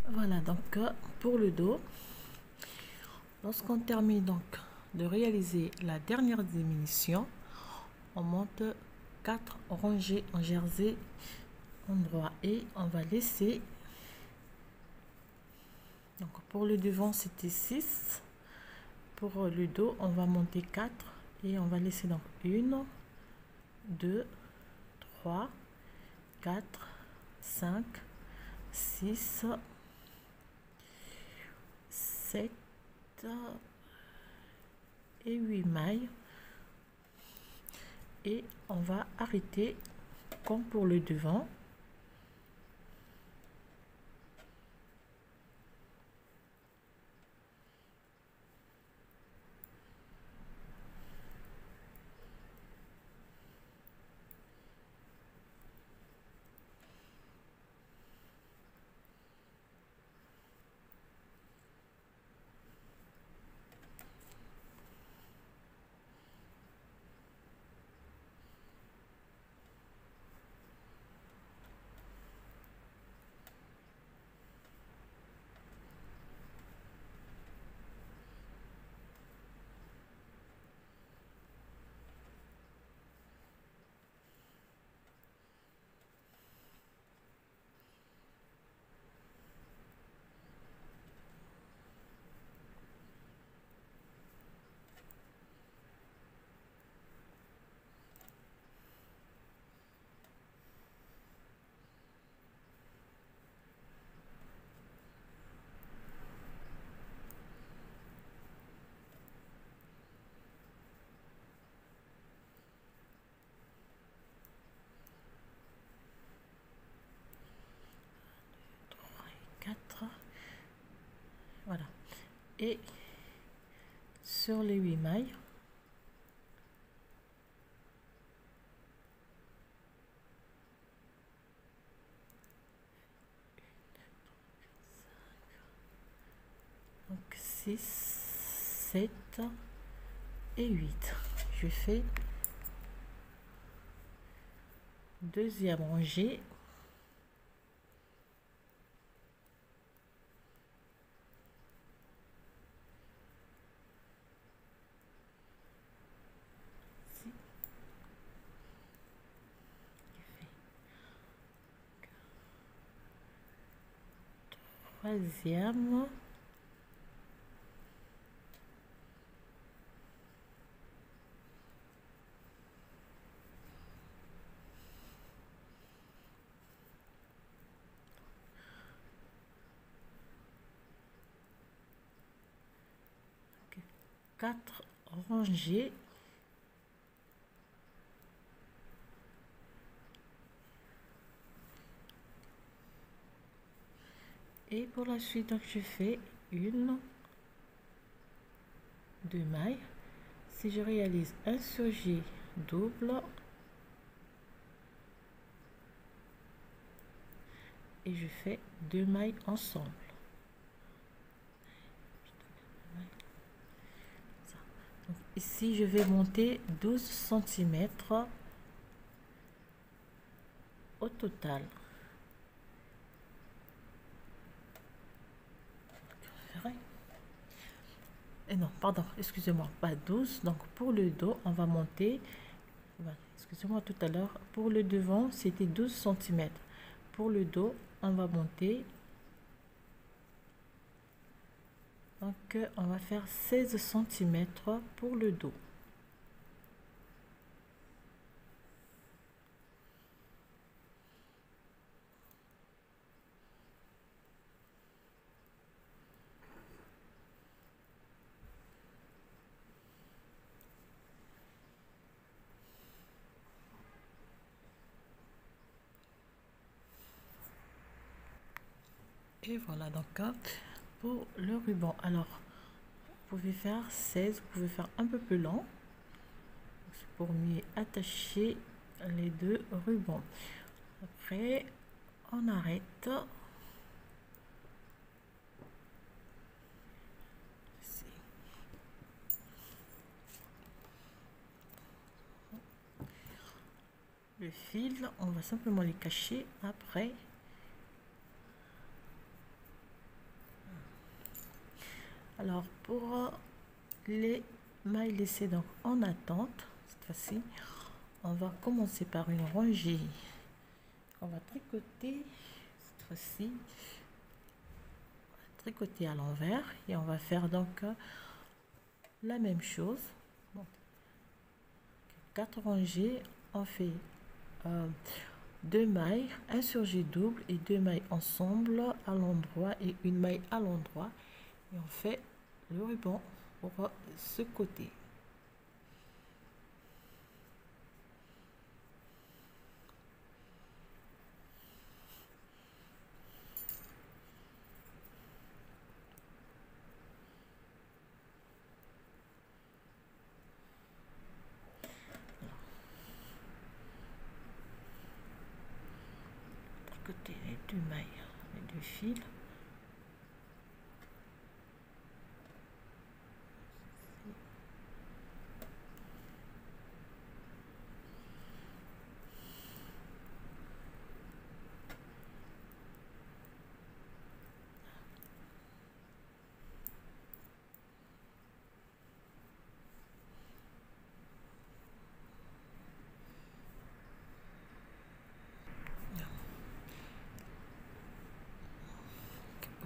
Voilà, donc pour le dos, lorsqu'on termine donc de réaliser la dernière diminution, on monte 4 rangées en jersey endroit et on va laisser, donc pour le devant c'était 6, pour le dos on va monter 4 et on va laisser donc 1, 2, 3, 4, 5, 6, 7 et 8 mailles, et on va arrêter comme pour le devant. Voilà, et sur les 8 mailles, donc 6, 7 et 8, je fais deuxième rangée, troisième, quatre rangées, et pour la suite donc je fais une, deux mailles. Si je réalise un surjet double et je fais deux mailles ensemble. Donc ici je vais monter 12 cm au total. Et non, pardon, excusez-moi, pas 12. Donc pour le dos, on va monter, voilà, excusez-moi, tout à l'heure, pour le devant, c'était 12 cm. Pour le dos, on va monter, donc on va faire 16 cm pour le dos. Et voilà, donc pour le ruban, alors vous pouvez faire 16, vous pouvez faire un peu plus long pour mieux attacher les deux rubans. Après on arrête ici. Le fil, on va simplement les cacher après. Alors pour les mailles laissées donc en attente, cette fois-ci on va commencer par une rangée. On va tricoter cette fois-ci, tricoter à l'envers et on va faire donc la même chose. Donc, 4 rangées, on fait 2 mailles, un surjet double et 2 mailles ensemble à l'endroit et une maille à l'endroit, et on fait le ruban pour ce côté. Côté les 2 mailles, les 2 fils.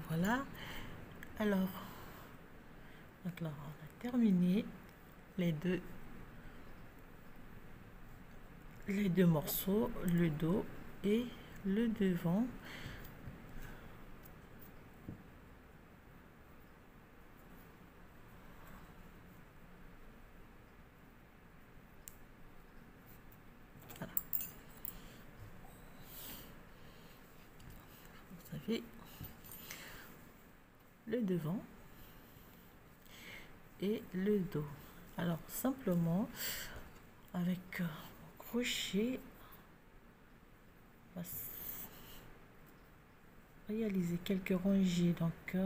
Voilà. Alors, donc là, on a terminé les deux morceaux, le dos et le devant. Voilà. Vous avez le devant et le dos. Alors simplement avec crochet, on va réaliser quelques rangées, donc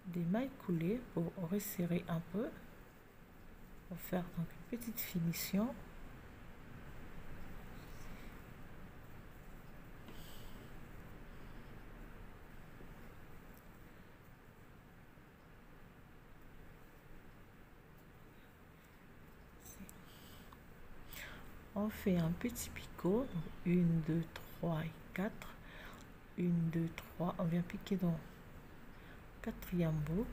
des mailles coulées pour resserrer un peu, pour faire donc une petite finition. On fait un petit picot, 1, 2, 3 et 4, 1, 2, 3, on vient piquer dans le 4e bout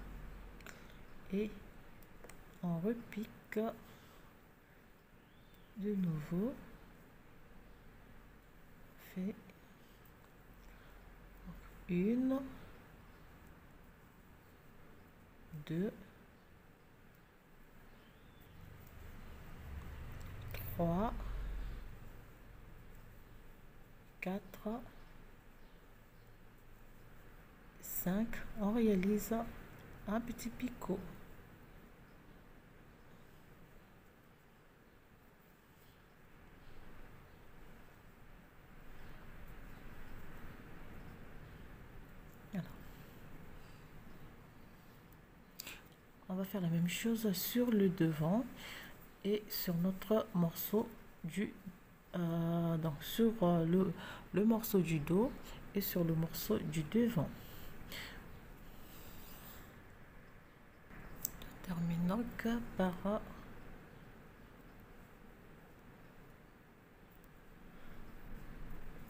et on repique de nouveau, on fait 1, 2, 3, 4, 5, on réalise un petit picot. Alors, on va faire la même chose sur le devant et sur notre morceau du donc sur le morceau du dos et sur le morceau du devant. On termine donc par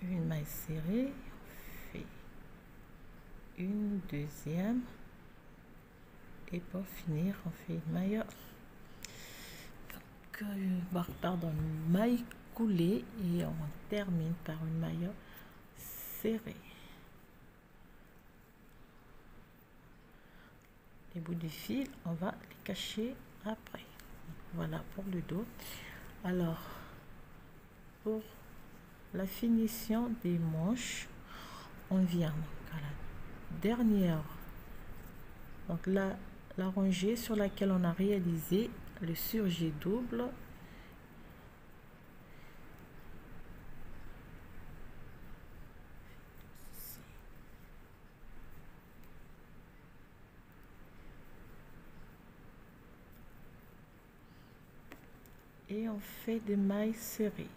une maille serrée, on fait une deuxième et pour finir on fait une maille une maille coulée et on termine par une maille serrée. Les bouts du fil, on va les cacher après. Voilà pour le dos. Alors, pour la finition des manches, on vient donc à la dernière, donc là, la rangée sur laquelle on a réalisé le surjet double. Et on fait des mailles serrées.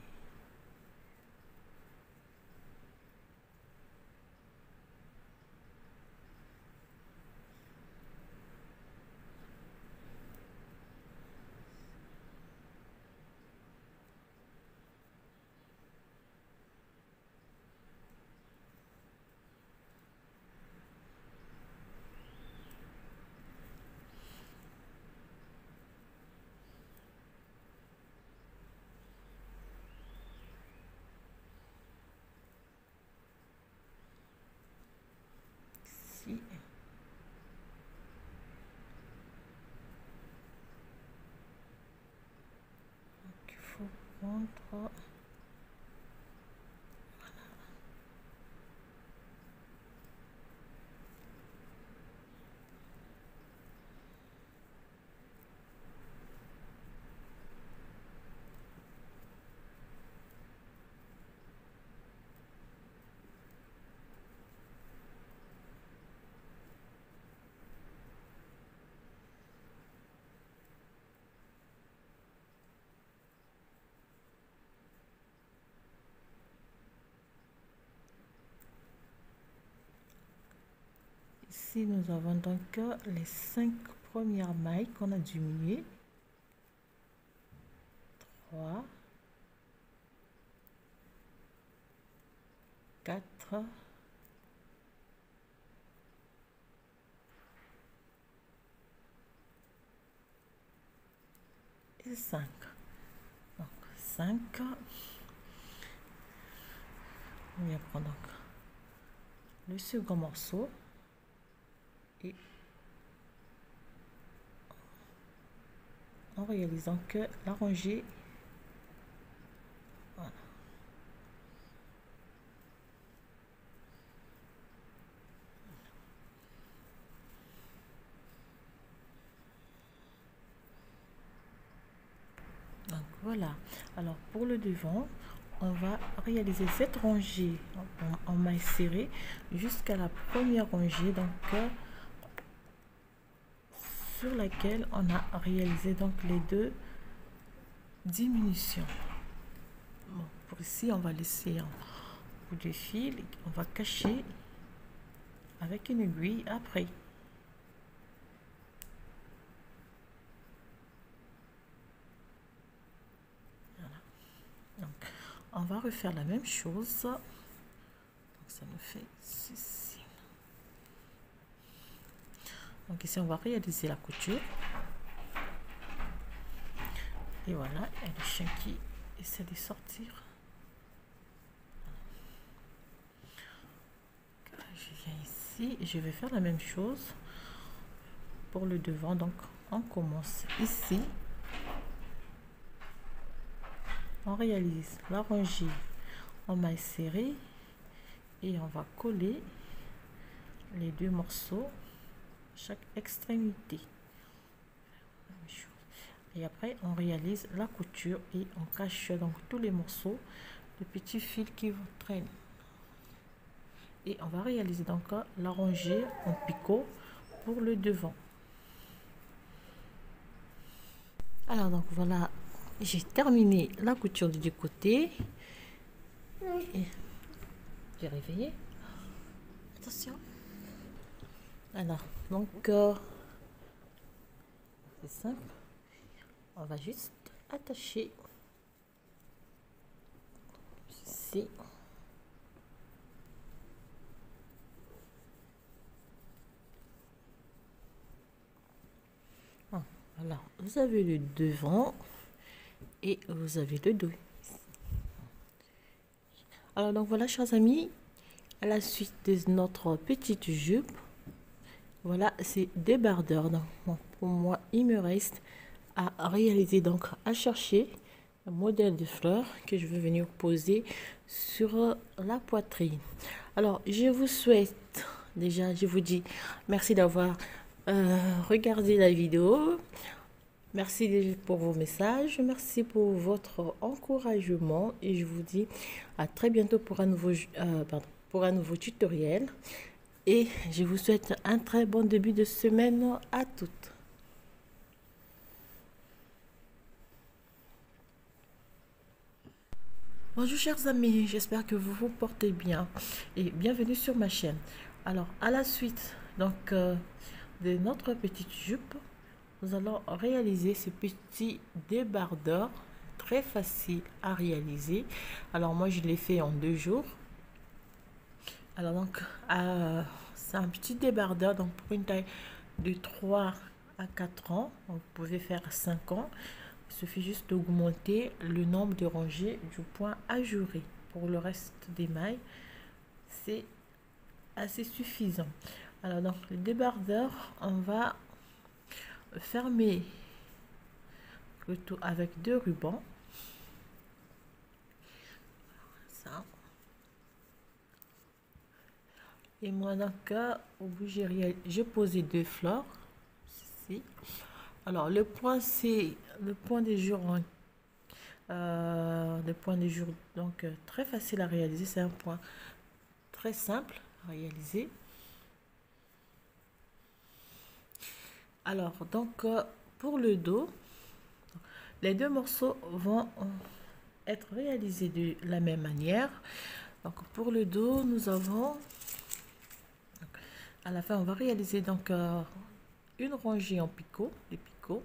centre. Ici, nous avons donc les 5 premières mailles qu'on a diminuées. 3, 4, et 5. Donc 5. On va prendre donc le second morceau et en réalisant que la rangée, voilà. Donc voilà. Alors pour le devant, on va réaliser cette rangée en maille serrée jusqu'à la première rangée, donc sur laquelle on a réalisé donc les 2 diminutions. Bon, pour ici, on va laisser un bout de fil, on va cacher avec une aiguille après. Voilà. Donc, on va refaire la même chose. Donc, ça nous fait ceci. Donc ici, on va réaliser la couture. Et voilà, il y a le chien qui essaie de sortir. Je viens ici et je vais faire la même chose pour le devant. Donc on commence ici, on réalise la rangée en maille serrée et on va coller les 2 morceaux chaque extrémité. Et après on réalise la couture et on cache donc tous les morceaux de petits fils qui vont traîner. Et on va réaliser donc la rangée en picot pour le devant. Alors donc voilà, j'ai terminé la couture du côté. J'ai réveillé. Attention. Alors donc c'est simple. On va juste attacher ici. Voilà, vous avez le devant et vous avez le dos. Alors donc voilà, chers amis, à la suite de notre petite jupe, voilà ces débardeurs. Donc pour moi, il me reste à réaliser, donc à chercher un modèle de fleurs que je vais venir poser sur la poitrine. Alors je vous souhaite, déjà je vous dis merci d'avoir regardé la vidéo. Merci pour vos messages, merci pour votre encouragement et je vous dis à très bientôt pour un nouveau tutoriel et je vous souhaite un très bon début de semaine à toutes. Bonjour chers amis, j'espère que vous vous portez bien et bienvenue sur ma chaîne. Alors à la suite donc de notre petite jupe, nous allons réaliser ce petit débardeur très facile à réaliser. Alors moi je l'ai fait en 2 jours. Alors donc c'est un petit débardeur donc pour une taille de 3 à 4 ans. Donc, vous pouvez faire 5 ans. Il suffit juste d'augmenter le nombre de rangées du point ajouré. Pour le reste des mailles, c'est assez suffisant. Alors donc le débardeur, on va fermer le tout avec 2 rubans. Et moi, donc, au bout, j'ai posé 2 fleurs. Ici. Alors, le point, c'est le point des jours. Le point des jours, donc, très facile à réaliser. C'est un point très simple à réaliser. Alors, donc, pour le dos, les 2 morceaux vont être réalisés de la même manière. Donc, pour le dos, nous avons... À la fin, on va réaliser donc une rangée en picot, des picots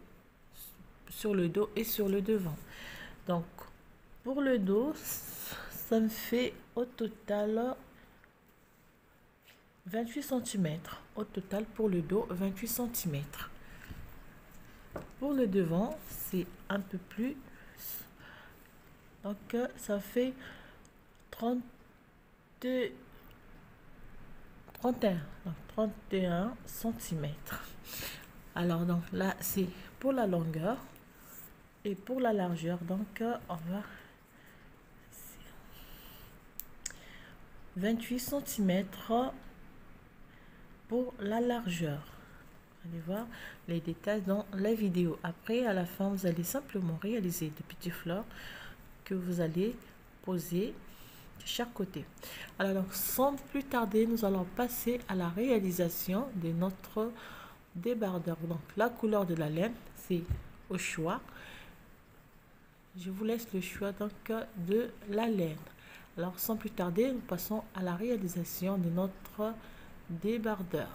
sur le dos et sur le devant. Donc, pour le dos, ça me fait au total 28 cm. Au total, pour le dos, 28 cm. Pour le devant, c'est un peu plus. Donc, ça fait 31 cm. Alors, donc là, c'est pour la longueur et pour la largeur. Donc, on va 28 cm pour la largeur. Vous allez voir les détails dans la vidéo. Après, à la fin, vous allez simplement réaliser des petites fleurs que vous allez poser de chaque côté. Alors, donc, sans plus tarder, nous allons passer à la réalisation de notre débardeur. Donc, la couleur de la laine, c'est au choix. Je vous laisse le choix donc de la laine. Alors, sans plus tarder, nous passons à la réalisation de notre débardeur.